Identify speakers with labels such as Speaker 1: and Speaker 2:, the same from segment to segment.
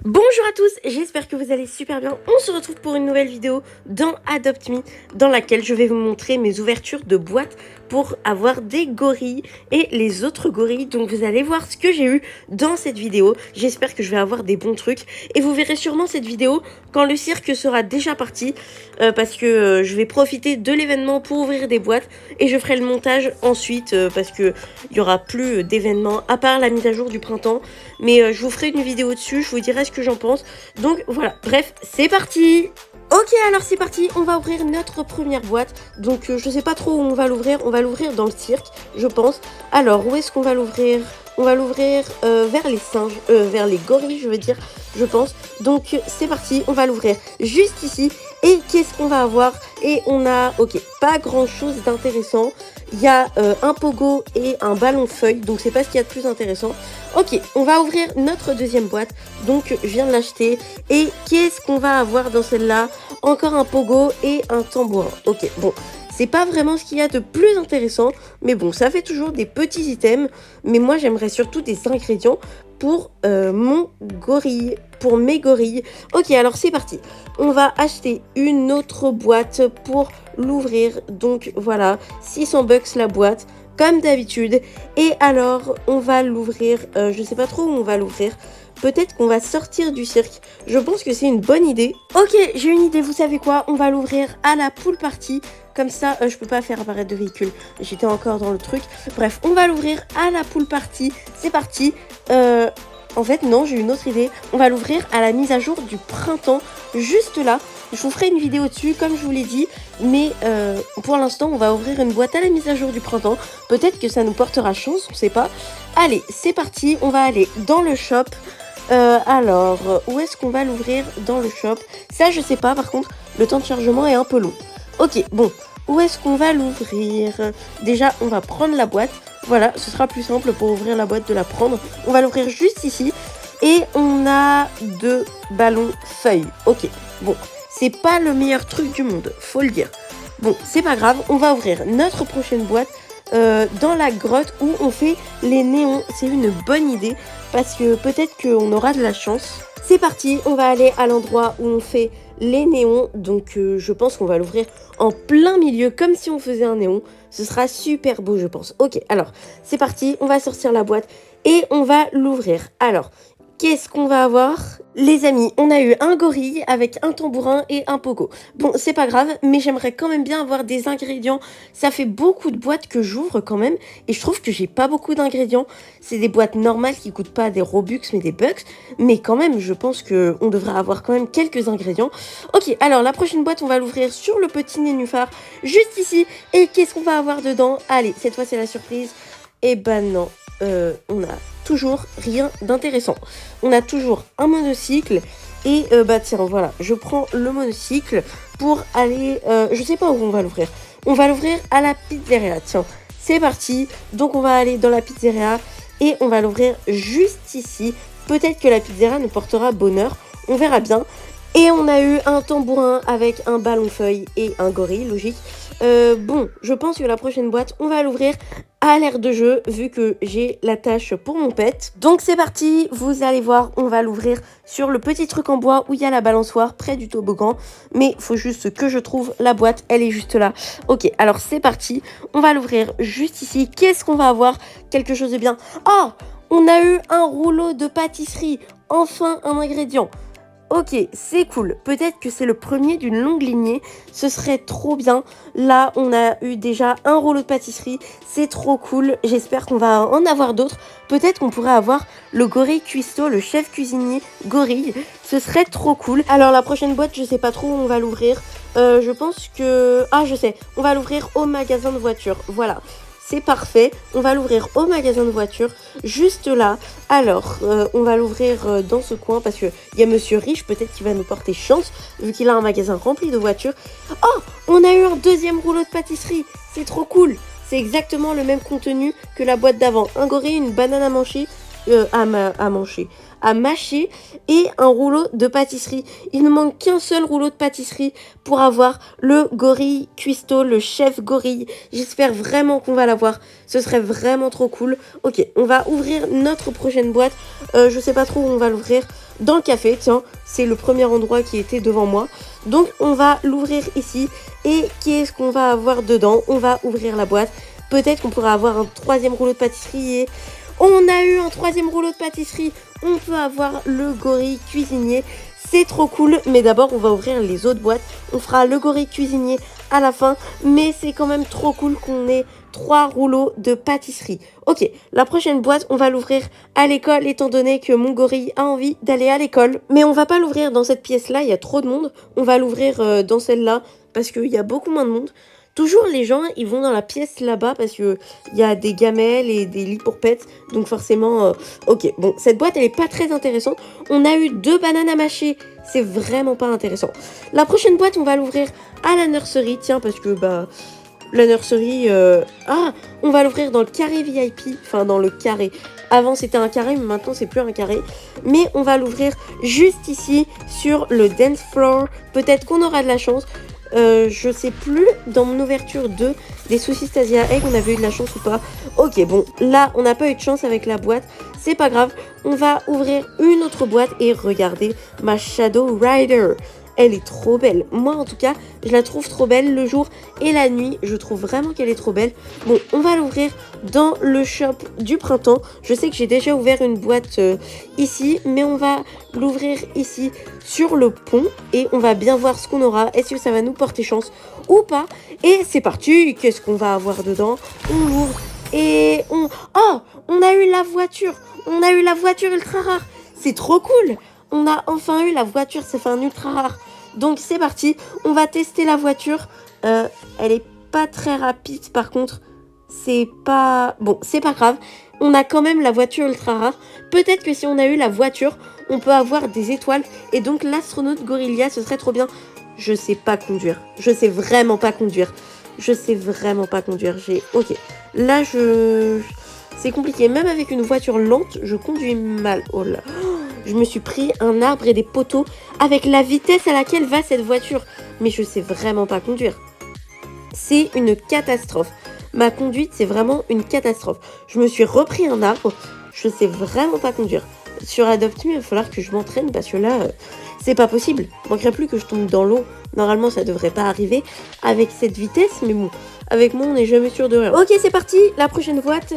Speaker 1: Bonjour à tous, j'espère que vous allez super bien. On se retrouve pour une nouvelle vidéo dans Adopt Me, dans laquelle je vais vous montrer mes ouvertures de boîtes pour avoir des gorilles et les autres gorilles. Donc vous allez voir ce que j'ai eu dans cette vidéo. J'espère que je vais avoir des bons trucs. Et vous verrez sûrement cette vidéo quand le cirque sera déjà parti, parce que je vais profiter de l'événement pour ouvrir des boîtes. Et je ferai le montage ensuite, parce qu'il n'y aura plus d'événements, à part la mise à jour du printemps. Mais je vous ferai une vidéo dessus, je vous dirai ce que j'en pense. Donc voilà, bref, c'est parti! Ok, alors c'est parti, on va ouvrir notre première boîte. Donc je sais pas trop où on va l'ouvrir dans le cirque, je pense. Alors, où est-ce qu'on va l'ouvrir? On va l'ouvrir vers les singes, vers les gorilles, je veux dire, je pense. Donc c'est parti, on va l'ouvrir juste ici. Et qu'est-ce qu'on va avoir? Et on a, ok, pas grand-chose d'intéressant. Il y a un pogo et un ballon feuille, donc c'est pas ce qu'il y a de plus intéressant. Ok, on va ouvrir notre deuxième boîte, donc je viens de l'acheter. Et qu'est-ce qu'on va avoir dans celle-là? Encore un pogo et un tambourin. Ok, bon, c'est pas vraiment ce qu'il y a de plus intéressant, mais bon, ça fait toujours des petits items. Mais moi, j'aimerais surtout des ingrédients pour mon gorille, pour mes gorilles. Ok, alors c'est parti. On va acheter une autre boîte pour l'ouvrir. Donc voilà, 600 bucks la boîte, comme d'habitude. Et alors, on va l'ouvrir, je sais pas trop où on va l'ouvrir. Peut-être qu'on va sortir du cirque. Je pense que c'est une bonne idée. Ok, j'ai une idée, vous savez quoi? On va l'ouvrir à la pool party. Comme ça, je peux pas faire apparaître de véhicule. J'étais encore dans le truc. Bref, on va l'ouvrir à la pool party. C'est parti. En fait, non, j'ai une autre idée. On va l'ouvrir à la mise à jour du printemps. Juste là. Je vous ferai une vidéo dessus, comme je vous l'ai dit. Mais pour l'instant, on va ouvrir une boîte à la mise à jour du printemps. Peut-être que ça nous portera chance, on sait pas. Allez, c'est parti. On va aller dans le shop. Alors, où est-ce qu'on va l'ouvrir dans le shop? Ça, je sais pas. Par contre, le temps de chargement est un peu long. Ok, bon. Où est-ce qu'on va l'ouvrir? Déjà, on va prendre la boîte. Voilà, ce sera plus simple pour ouvrir la boîte de la prendre. On va l'ouvrir juste ici. Et on a 2 ballons feuilles. Ok, bon. C'est pas le meilleur truc du monde, faut le dire. Bon, c'est pas grave. On va ouvrir notre prochaine boîte dans la grotte où on fait les néons. C'est une bonne idée parce que peut-être qu'on aura de la chance. C'est parti, on va aller à l'endroit où on fait les néons. Donc je pense qu'on va l'ouvrir en plein milieu comme si on faisait un néon. Ce sera super beau, je pense. Ok, alors c'est parti, on va sortir la boîte et on va l'ouvrir. Alors, qu'est-ce qu'on va avoir? Les amis, on a eu un gorille avec un tambourin et un pogo. Bon, c'est pas grave, mais j'aimerais quand même bien avoir des ingrédients. Ça fait beaucoup de boîtes que j'ouvre quand même, et je trouve que j'ai pas beaucoup d'ingrédients. C'est des boîtes normales qui coûtent pas des Robux, mais des bucks. Mais quand même, je pense qu'on devrait avoir quand même quelques ingrédients. Ok, alors la prochaine boîte, on va l'ouvrir sur le petit nénuphar, juste ici. Et qu'est-ce qu'on va avoir dedans? Allez, cette fois, c'est la surprise. Eh ben non, on a toujours rien d'intéressant. On a toujours un monocycle et bah tiens voilà, je prends le monocycle pour aller, je sais pas où on va l'ouvrir. On va l'ouvrir à la pizzeria, tiens, c'est parti. Donc on va aller dans la pizzeria et on va l'ouvrir juste ici. Peut-être que la pizzeria nous portera bonheur, on verra bien. Et on a eu un tambourin avec un ballon feuille et un gorille, logique. Bon, je pense que la prochaine boîte, on va l'ouvrir à l'air de jeu, vu que j'ai la tâche pour mon pet. Donc c'est parti, vous allez voir, on va l'ouvrir sur le petit truc en bois où il y a la balançoire, près du toboggan. Mais il faut juste que je trouve la boîte, elle est juste là. Ok, alors c'est parti, on va l'ouvrir juste ici. Qu'est-ce qu'on va avoir? Quelque chose de bien. Oh, on a eu un rouleau de pâtisserie, enfin un ingrédient. Ok, c'est cool. Peut-être que c'est le premier d'une longue lignée. Ce serait trop bien. Là, on a eu déjà un rouleau de pâtisserie. C'est trop cool. J'espère qu'on va en avoir d'autres. Peut-être qu'on pourrait avoir le gorille cuistot, le chef cuisinier gorille. Ce serait trop cool. Alors, la prochaine boîte, je sais pas trop où on va l'ouvrir. Je pense que... Ah, je sais. On va l'ouvrir au magasin de voitures. Voilà. C'est parfait, on va l'ouvrir au magasin de voitures, juste là. Alors, on va l'ouvrir dans ce coin parce qu'il y a Monsieur Riche, peut-être qu'il va nous porter chance, vu qu'il a un magasin rempli de voitures. Oh, on a eu un deuxième rouleau de pâtisserie, c'est trop cool. C'est exactement le même contenu que la boîte d'avant. Un gorille, une banane à manger, à mâcher et un rouleau de pâtisserie. Il ne manque qu'un seul rouleau de pâtisserie pour avoir le gorille cuistot, le chef gorille. J'espère vraiment qu'on va l'avoir. Ce serait vraiment trop cool. Ok, on va ouvrir notre prochaine boîte. Je sais pas trop où on va l'ouvrir. dans le café. Tiens, c'est le premier endroit qui était devant moi. Donc on va l'ouvrir ici. Et qu'est-ce qu'on va avoir dedans? On va ouvrir la boîte. Peut-être qu'on pourra avoir un troisième rouleau de pâtisserie. Et on a eu un troisième rouleau de pâtisserie. On peut avoir le gorille cuisinier. C'est trop cool, mais d'abord on va ouvrir les autres boîtes. On fera le gorille cuisinier à la fin, mais c'est quand même trop cool qu'on ait 3 rouleaux de pâtisserie. Ok, la prochaine boîte, on va l'ouvrir à l'école, étant donné que mon gorille a envie d'aller à l'école. Mais on va pas l'ouvrir dans cette pièce-là, il y a trop de monde. On va l'ouvrir dans celle-là, parce qu'il y a beaucoup moins de monde. Toujours les gens, ils vont dans la pièce là-bas parce que il y a des gamelles et des lits pour pets. Donc forcément, ok. Bon, cette boîte, elle est pas très intéressante. On a eu 2 bananes à mâcher. C'est vraiment pas intéressant. La prochaine boîte, on va l'ouvrir à la nurserie. Tiens, parce que, la nurserie... Ah, on va l'ouvrir dans le carré VIP. Enfin, dans le carré. Avant, c'était un carré, mais maintenant, c'est plus un carré. Mais on va l'ouvrir juste ici, sur le dance floor. Peut-être qu'on aura de la chance. Je sais plus dans mon ouverture 2 des saucisses Asia Egg on avait eu de la chance ou pas. Ok, bon, là on n'a pas eu de chance avec la boîte, c'est pas grave. On va ouvrir une autre boîte et regardez ma Shadow Rider. Elle est trop belle. Moi en tout cas, je la trouve trop belle le jour et la nuit. Je trouve vraiment qu'elle est trop belle. Bon, on va l'ouvrir dans le shop du printemps. Je sais que j'ai déjà ouvert une boîte ici, mais on va l'ouvrir ici sur le pont et on va bien voir ce qu'on aura. Est-ce que ça va nous porter chance ou pas? Et c'est parti. Qu'est-ce qu'on va avoir dedans? On l'ouvre et on... Oh, on a eu la voiture. On a eu la voiture ultra rare. C'est trop cool. On a enfin eu la voiture. Ça fait un ultra rare. Donc c'est parti. On va tester la voiture. Elle est pas très rapide par contre. C'est pas... Bon, c'est pas grave. On a quand même la voiture ultra rare. Peut-être que si on a eu la voiture, on peut avoir des étoiles. Et donc l'astronaute Gorilla, ce serait trop bien. Je sais pas conduire. Je sais vraiment pas conduire. Je sais vraiment pas conduire. Ok. Là, c'est compliqué. Même avec une voiture lente, je conduis mal. Oh là. Je me suis pris un arbre et des poteaux avec la vitesse à laquelle va cette voiture. Mais je sais vraiment pas conduire. C'est une catastrophe. Ma conduite, c'est vraiment une catastrophe. Je me suis repris un arbre. Je sais vraiment pas conduire. Sur Adopt Me, il va falloir que je m'entraîne parce que là, c'est pas possible. Il manquerait plus que je tombe dans l'eau. Normalement, ça devrait pas arriver avec cette vitesse, mais bon, avec moi, on n'est jamais sûr de rien. Ok, c'est parti. La prochaine boîte,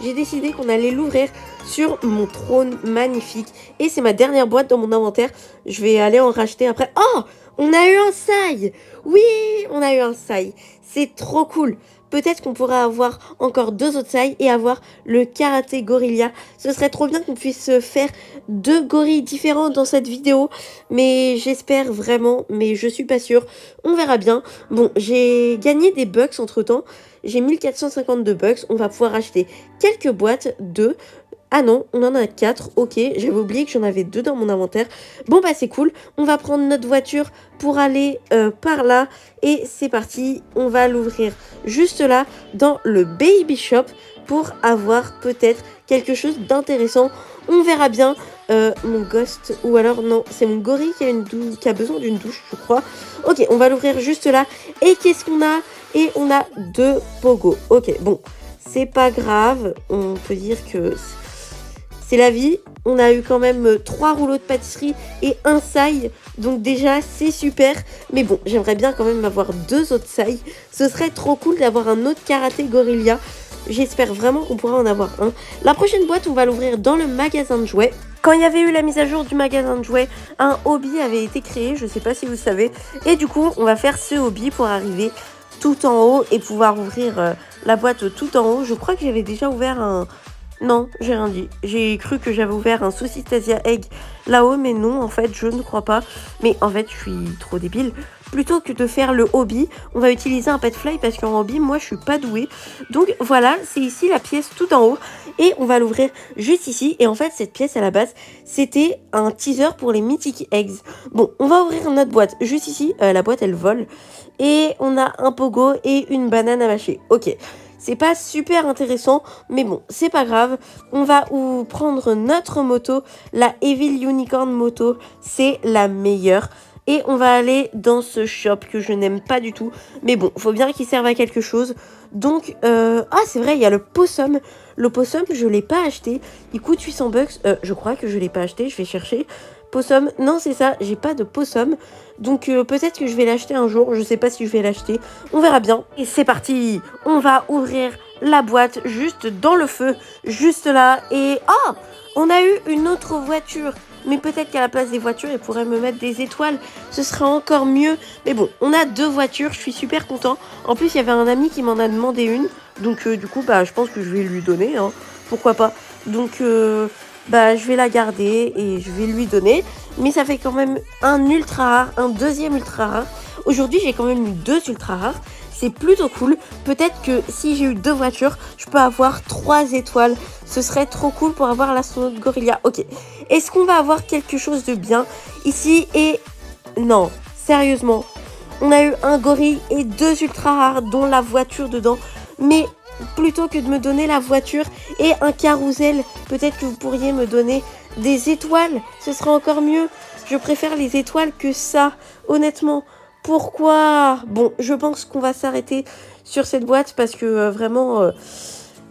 Speaker 1: j'ai décidé qu'on allait l'ouvrir sur mon trône magnifique. Et c'est ma dernière boîte dans mon inventaire. Je vais aller en racheter après. Oh, on a eu un sai. Oui, on a eu un sai. C'est trop cool. Peut-être qu'on pourra avoir encore 2 autres sai et avoir le karaté gorilla. Ce serait trop bien qu'on puisse faire 2 gorilles différents dans cette vidéo. Mais j'espère vraiment, mais je suis pas sûre. On verra bien. Bon, j'ai gagné des bucks entre temps. J'ai 1452 bucks. On va pouvoir acheter quelques boîtes de... Ah non, on en a 4, ok, j'avais oublié que j'en avais 2 dans mon inventaire. Bon bah c'est cool, on va prendre notre voiture pour aller par là. Et c'est parti, on va l'ouvrir juste là, dans le baby shop, pour avoir peut-être quelque chose d'intéressant. On verra bien. Mon ghost, ou alors non, c'est mon gorille qui a besoin d'une douche, je crois. Ok, on va l'ouvrir juste là. Et qu'est-ce qu'on a? Et on a 2 pogos. Ok, bon, c'est pas grave, on peut dire que... c'est la vie. On a eu quand même 3 rouleaux de pâtisserie et un sai. Donc déjà, c'est super. Mais bon, j'aimerais bien quand même avoir 2 autres sai. Ce serait trop cool d'avoir un autre karaté gorilla. J'espère vraiment qu'on pourra en avoir un. La prochaine boîte, on va l'ouvrir dans le magasin de jouets. Quand il y avait eu la mise à jour du magasin de jouets, un hobby avait été créé. Je ne sais pas si vous savez. Et du coup, on va faire ce hobby pour arriver tout en haut et pouvoir ouvrir la boîte tout en haut. Je crois que j'avais déjà ouvert un... Non, j'ai rien dit. J'ai cru que j'avais ouvert un saucisse Asia Egg là-haut, mais non, en fait, je ne crois pas. Mais en fait, je suis trop débile. Plutôt que de faire le hobby, on va utiliser un pet fly parce qu'en hobby, moi, je suis pas douée. Donc voilà, c'est ici la pièce tout en haut. Et on va l'ouvrir juste ici. Et en fait, cette pièce, à la base, c'était un teaser pour les Mythic Eggs. Bon, on va ouvrir notre boîte juste ici. La boîte, elle vole. Et on a un pogo et une banane à mâcher. Ok. C'est pas super intéressant, mais bon, c'est pas grave. On va prendre notre moto, la Evil Unicorn Moto. C'est la meilleure. et on va aller dans ce shop que je n'aime pas du tout. Mais bon, faut bien qu'il serve à quelque chose. Donc, ah c'est vrai, il y a le possum. Le possum, je l'ai pas acheté. Il coûte 800 bucks. Je crois que je l'ai pas acheté, je vais chercher. Possum, non c'est ça, j'ai pas de possum. Donc peut-être que je vais l'acheter un jour, je sais pas si je vais l'acheter. On verra bien. Et c'est parti, on va ouvrir la boîte juste dans le feu, juste là. Et ah, on a eu une autre voiture. Mais peut-être qu'à la place des voitures, ils pourraient me mettre des étoiles. Ce serait encore mieux. Mais bon, on a 2 voitures. Je suis super content. En plus, il y avait un ami qui m'en a demandé une. Donc, du coup, bah, je pense que je vais lui donner. Hein. Pourquoi pas. Donc, bah, je vais la garder et je vais lui donner. Mais ça fait quand même un ultra rare, un deuxième ultra rare. Aujourd'hui, j'ai quand même eu 2 ultra rares. C'est plutôt cool. Peut-être que si j'ai eu 2 voitures, je peux avoir 3 étoiles. Ce serait trop cool pour avoir l'astronaute Gorilla. Ok. Est-ce qu'on va avoir quelque chose de bien ici? Et non, sérieusement. On a eu un gorille et 2 ultra rares, dont la voiture dedans. Mais plutôt que de me donner la voiture et un carrousel, peut-être que vous pourriez me donner des étoiles. Ce serait encore mieux. Je préfère les étoiles que ça, honnêtement. Pourquoi? Bon, je pense qu'on va s'arrêter sur cette boîte parce que vraiment,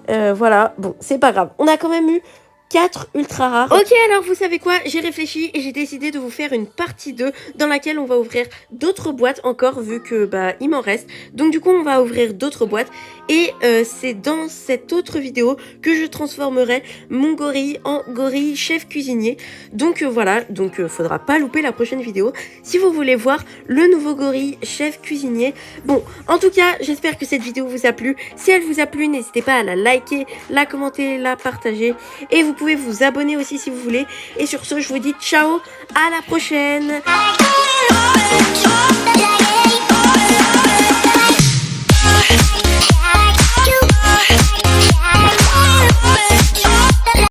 Speaker 1: voilà. Bon, c'est pas grave. On a quand même eu 4 ultra rares. Ok, alors vous savez quoi? J'ai réfléchi et j'ai décidé de vous faire une partie 2 dans laquelle on va ouvrir d'autres boîtes encore vu que bah il m'en reste. Donc du coup, on va ouvrir d'autres boîtes et c'est dans cette autre vidéo que je transformerai mon gorille en gorille chef cuisinier. Donc voilà, donc faudra pas louper la prochaine vidéo si vous voulez voir le nouveau gorille chef cuisinier. Bon, en tout cas, j'espère que cette vidéo vous a plu. Si elle vous a plu, n'hésitez pas à la liker, la commenter, la partager et vous pouvez vous abonner aussi si vous voulez. Et sur ce, je vous dis ciao, à la prochaine.